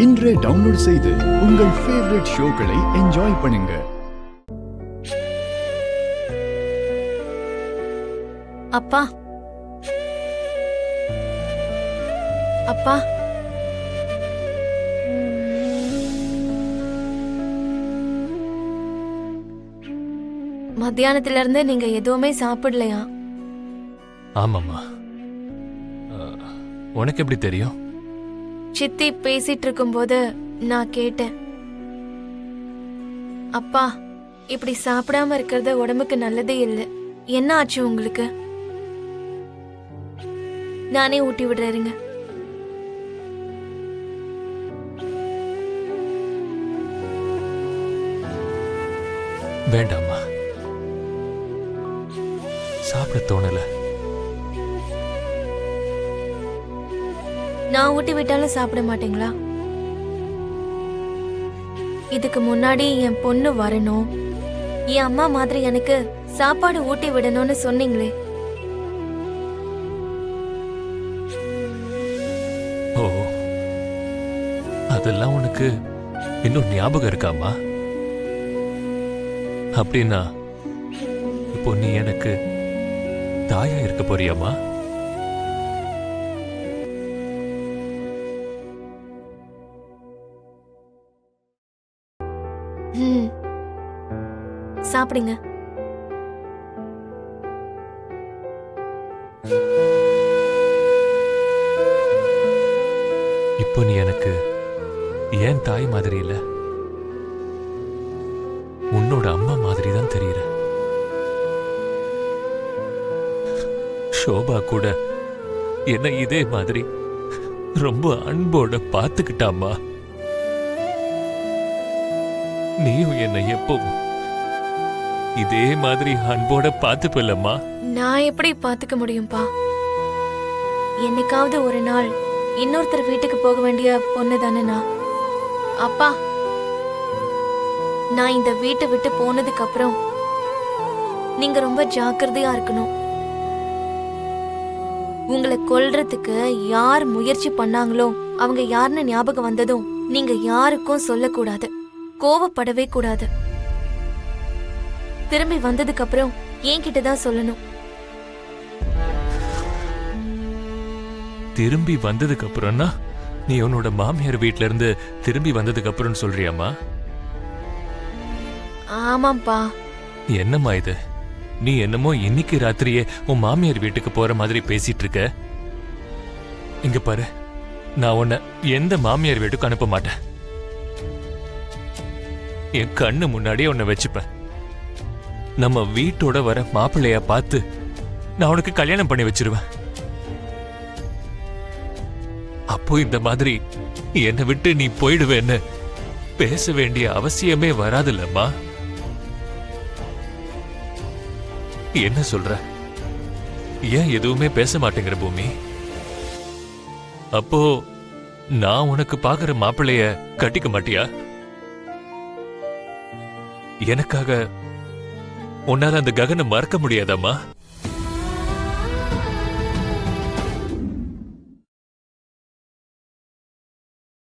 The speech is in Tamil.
இன்றே டவுன்லோட் செய்து உங்கள் ஃபேவரட் ஷோக்களை என்ஜாய் பண்ணுங்க. அப்பா அப்பா மத்தியானத்துல இருந்து நீங்க எதுவுமே சாப்பிடலையா? ஆமாம்மா. உனக்கு எப்படி தெரியும்? சித்தி பேசிட்டு இருக்கும்போது நான் கேட்டேன். அப்பா, இப்படி சாப்பிடாம இருக்கிறது உடம்புக்கு நல்லதே இல்லை. என்ன ஆச்சு உங்களுக்கு? நானே ஊட்டி விடுறேங்க. வேண்டாம்மா, சாப்பிட தோணல. நான் ஊட்டி விட்டாலும் சாப்பிட மாட்டீங்களா? இதுக்கு முன்னாடி என் பொண்ணு வரணும், என் அம்மா மாதிரி எனக்கு சாப்பாடு ஊட்டி விடணும்னு சொன்னீங்களே. ஓ, அதெல்லாம் உனக்கு இன்னும் ஞாபகம் இருக்காமா? அப்படின்னா இப்போ நீ எனக்கு தாயா இருக்க போறியாமா? சாப்பிடுங்க. இப்போ நீ எனக்கு ஏன் தாய் மாதிரி இல்ல, உன்னோட அம்மா மாதிரி தான் தெரியுற. ஷோபா கூட என்ன இதே மாதிரி ரொம்ப அன்போட பாத்துக்கிட்டாமா. நீயும் என்ன எப்பவும் இதே மாதிரி அன்போட பாத்துப்பல்லம்மா. நான் எப்படி பாத்துக்க முடியும்பா? என்னைக்காவது ஒரு நாள் இன்னொருத்தர் வீட்டுக்கு போக வேண்டிய பொண்ணு தானே நான். அப்பா, நான் இந்த வீட்டை விட்டு போனதுக்கு அப்புறம் நீங்க ரொம்ப ஜாக்கிரதையா இருக்கணும். உங்களை கொல்றதுக்கு யார் முயற்சி பண்ணாங்களோ அவங்க யாருன்னு ஞாபகம் வந்ததும் நீங்க யாருக்கும் சொல்லக்கூடாது, கோவப்படவே கூடாது. திரும்பி வந்ததுக்கு அப்புறம் என்கிட்டதான் சொல்லணும். திரும்பி வந்ததுக்கு அப்புறம்னா நீ உன்னோட மாமியார் வீட்ல இருந்து திரும்பி வந்ததுக்கு அப்புறம் சொல்றியாமா? ஆமாப்பா. என்னம்மா இது? நீ என்னமோ இன்னைக்கு ராத்திரியே உன் மாமியார் வீட்டுக்கு போற மாதிரி பேசிட்டு இருக்க. இங்க பாரு, நான் உன்னை எந்த மாமியார் வீட்டுக்கு அனுப்ப மாட்டேன். என் கண்ணு முன்னாடியே உன்னை வச்சுப்பேன். நம்ம வீட்டோட வர மாப்பிள்ளைய பார்த்து நான் உனக்கு கல்யாணம் பண்ணி வச்சிருவேன். அப்போ இந்த மாதிரி என்னை விட்டு நீ போயிடுவேன்னு பேச வேண்டிய அவசியமே வராதுல்லம்மா. என்ன சொல்ற? ஏன் எதுவுமே பேச மாட்டேங்கிற பூமி? அப்போ நான் உனக்கு பாக்குற மாப்பிள்ளைய கட்டிக்க மாட்டியா? எனக்காக உன்னால அந்த ககனை மறக்க முடியாதாம்மா?